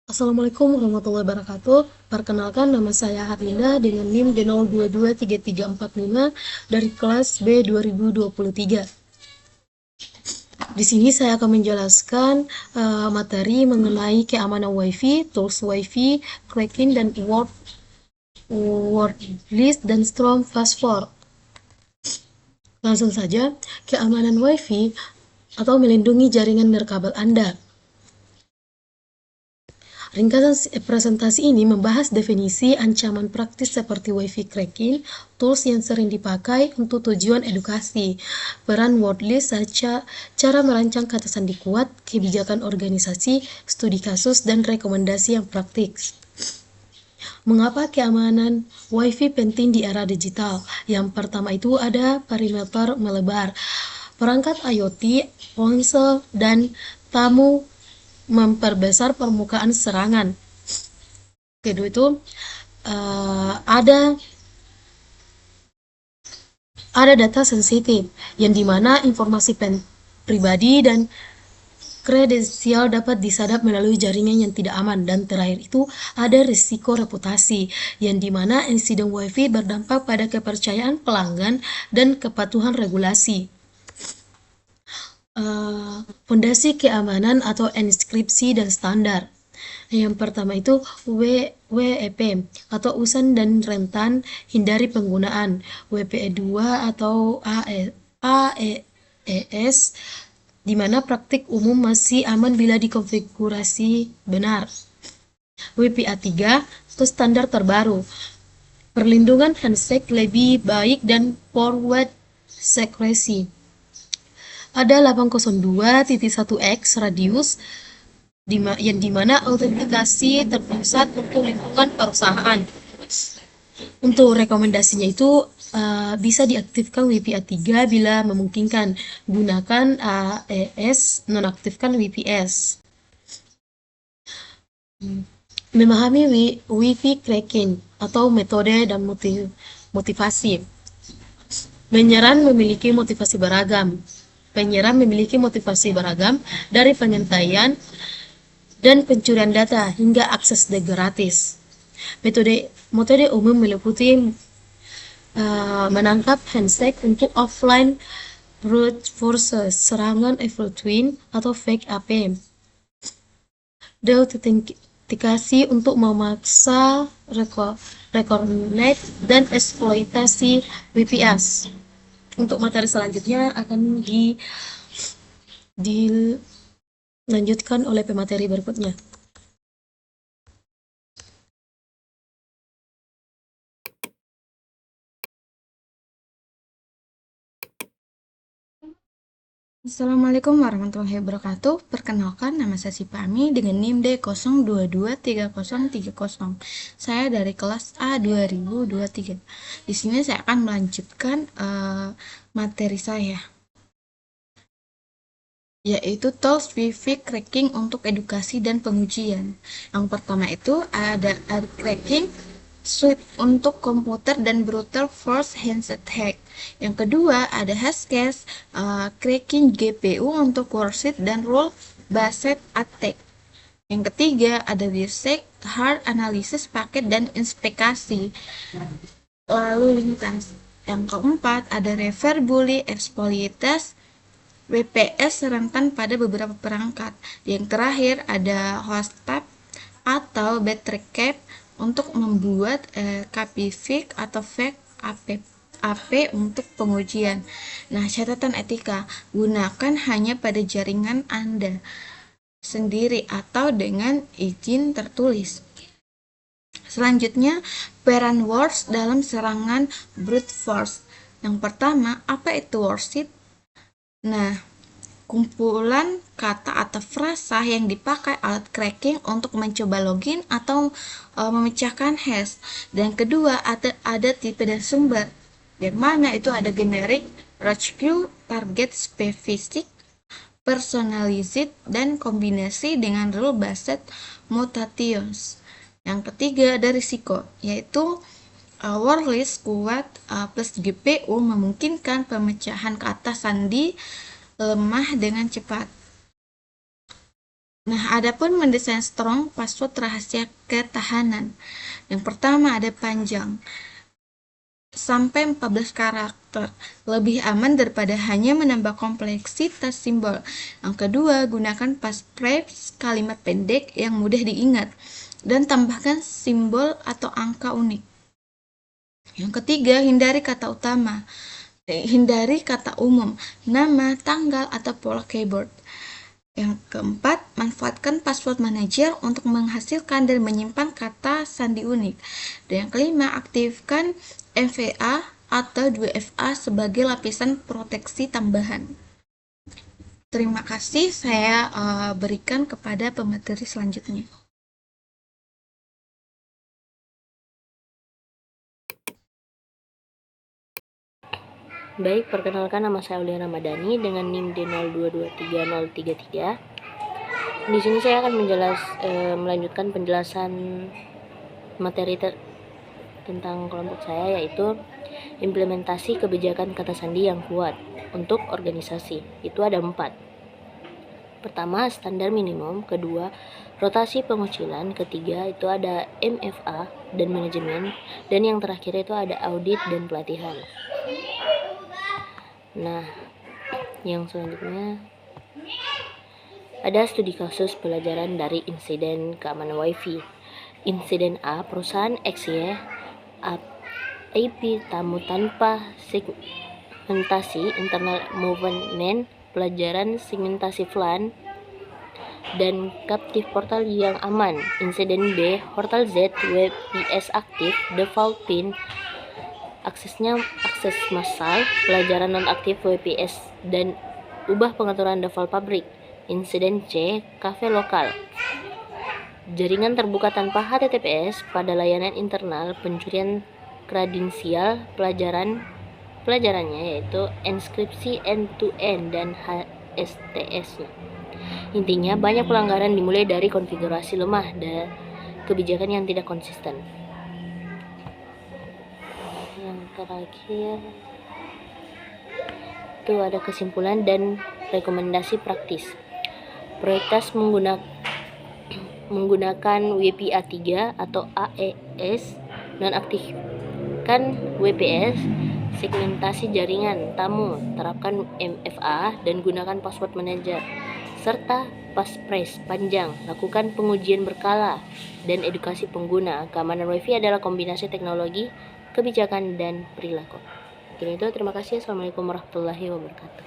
Assalamualaikum warahmatullahi wabarakatuh. Perkenalkan, nama saya Harlinda dengan NIM D022335 dari kelas B 2023. Di sini saya akan menjelaskan materi mengenai keamanan WiFi, tools WiFi, cracking, dan word list dan Storm Password. Langsung saja, keamanan WiFi atau melindungi jaringan nirkabel Anda. Ringkasan presentasi ini membahas definisi ancaman praktis seperti WiFi cracking, tools yang sering dipakai untuk tujuan edukasi, peran wordlist, cara merancang kata sandi kuat, kebijakan organisasi, studi kasus, dan rekomendasi yang praktis. Mengapa keamanan WiFi penting di era digital? Yang pertama itu ada perimeter melebar. Perangkat IoT, ponsel, dan tamu memperbesar permukaan serangan. Kedua itu ada data sensitif yang dimana informasi pribadi dan kredensial dapat disadap melalui jaringan yang tidak aman. Dan terakhir itu ada risiko reputasi yang dimana insiden WiFi berdampak pada kepercayaan pelanggan dan kepatuhan regulasi. Fondasi keamanan atau enkripsi dan standar. Yang pertama itu WEP atau usan dan rentan, hindari penggunaan. WPE2 atau AES di mana praktik umum masih aman bila dikonfigurasi benar. WPA3 itu standar terbaru. Perlindungan handshake lebih baik dan forward secrecy. Ada 802.1x radius yang dimana autentikasi terpusat untuk lingkungan perusahaan. Untuk rekomendasinya itu bisa diaktifkan WPA3 bila memungkinkan. Gunakan AES, nonaktifkan WPS. Memahami WiFi cracking atau metode dan motivasi. Penyerang memiliki motivasi beragam dari pengintaian dan pencurian data hingga akses gratis. Metode umum meliputi menangkap handshake untuk offline brute force, serangan evil twin atau fake AP. Deautentikasi untuk memaksa reconnect dan eksploitasi WPS. Untuk materi selanjutnya akan dilanjutkan oleh pemateri berikutnya. Assalamualaikum warahmatullahi wabarakatuh. Perkenalkan, nama saya Sipami dengan NIM D02233030. Saya dari kelas A 2023. Di sini saya akan melanjutkan materi saya, yaitu tools WiFi cracking untuk edukasi dan pengujian. Yang pertama itu ada cracking suite untuk komputer dan brutal force handset hack. Yang kedua ada Hashcash cracking GPU untuk wordset dan role based attack. Yang ketiga ada DSEC hard analysis paket dan inspeksi lalu lintas. Yang keempat ada reverse bully exploitas WPS rentan pada beberapa perangkat. Yang terakhir ada host tab atau battery cap untuk membuat copy fake atau fake AP untuk pengujian. Nah, catatan etika, gunakan hanya pada jaringan Anda sendiri atau dengan izin tertulis. Selanjutnya, peran words dalam serangan brute force. Yang pertama, apa itu wordset? Nah, kumpulan kata atau frasa yang dipakai alat cracking untuk mencoba login atau memecahkan hash. Dan kedua, ada tipe dan sumber, yang mana itu ada generic, rescue, target specific, personalized, dan kombinasi dengan rule based mutations. Yang ketiga ada risiko, yaitu wordlist kuat plus GPU memungkinkan pemecahan kata sandi lemah dengan cepat. Nah, adapun mendesain strong password rahasia ketahanan. Yang pertama ada panjang, sampai 14 karakter. Lebih aman daripada hanya menambah kompleksitas simbol. Yang kedua, gunakan passphrase kalimat pendek yang mudah diingat dan tambahkan simbol atau angka unik. Yang ketiga, hindari kata utama. Hindari kata umum, nama, tanggal, atau pola keyboard. Yang keempat, manfaatkan password manager untuk menghasilkan dan menyimpan kata sandi unik. Dan yang kelima, aktifkan MFA atau 2FA sebagai lapisan proteksi tambahan. Terima kasih, saya berikan kepada pemateri selanjutnya. Baik, perkenalkan nama saya Aulia Ramadhani dengan NIM D02230333. Di sini saya akan melanjutkan penjelasan materi tentang kelompok saya, yaitu implementasi kebijakan kata sandi yang kuat untuk organisasi. Itu ada 4. Pertama, standar minimum. Kedua, rotasi pengucilan. Ketiga, itu ada MFA dan manajemen. Dan yang terakhir itu ada audit dan pelatihan. Nah, yang selanjutnya ada studi kasus pelajaran dari insiden keamanan WiFi. Insiden A, perusahaan XY IP tamu tanpa segmentasi internal movement, pelajaran segmentasi VLAN dan captive portal yang aman. Insiden B, Hortal Z WPS aktif, default pin aksesnya akses massal, pelajaran nonaktif WPS dan ubah pengaturan default pabrik. Insiden C, kafe lokal, jaringan terbuka tanpa HTTPS pada layanan internal, pencurian kredensial pelajarannya yaitu enskripsi end-to-end dan HSTS. Intinya banyak pelanggaran dimulai dari konfigurasi lemah dan kebijakan yang tidak konsisten. Yang terakhir itu ada kesimpulan dan rekomendasi praktis. Prioritas menggunakan WPA 3 atau AES, nonaktifkan WPS, segmentasi jaringan tamu, terapkan MFA dan gunakan password manager, serta passphrase panjang, lakukan pengujian berkala, dan edukasi pengguna. Keamanan WiFi adalah kombinasi teknologi, kebijakan, dan perilaku. Jadi itu, terima kasih. Assalamualaikum warahmatullahi wabarakatuh.